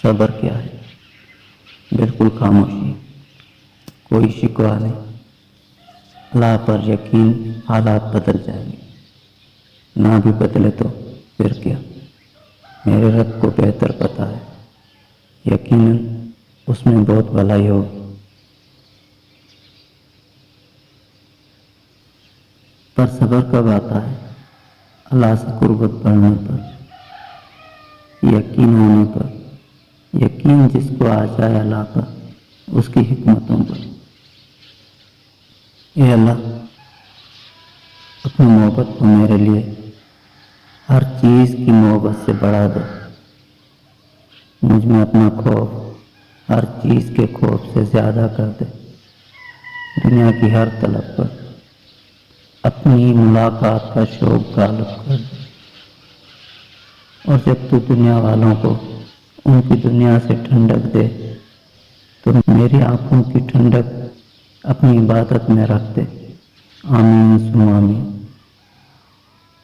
صبر کیا ہے؟ بالکل خاموشی، کوئی شکوہ نہیں۔ اللہ پر یقین، حالات بدل جائیں گے، نہ بھی بدلے تو پھر کیا، میرے رب کو بہتر پتہ ہے، یقیناً اس میں بہت بھلائی ہوگی۔ پر صبر کب آتا ہے؟ اللہ سے قربت بڑھنے پر، یقین ہونے پر، یقین جس کو آ جائے اللہ پر، اس کی حکمتوں پر۔ اے اللہ، اپنی محبت کو میرے لیے ہر چیز کی محبت سے بڑھا دو۔ مجھ میں اپنا خوف ہر چیز کے خوف سے زیادہ کر دے۔ دنیا کی ہر طلب پر اپنی ملاقات کا شوق غالب کر دے، اور جب تو دنیا والوں کو ان کی دنیا سے ٹھنڈک دے تو میری آنکھوں کی ٹھنڈک اپنی عبادت میں رکھ دے۔ آمین ثم آمین۔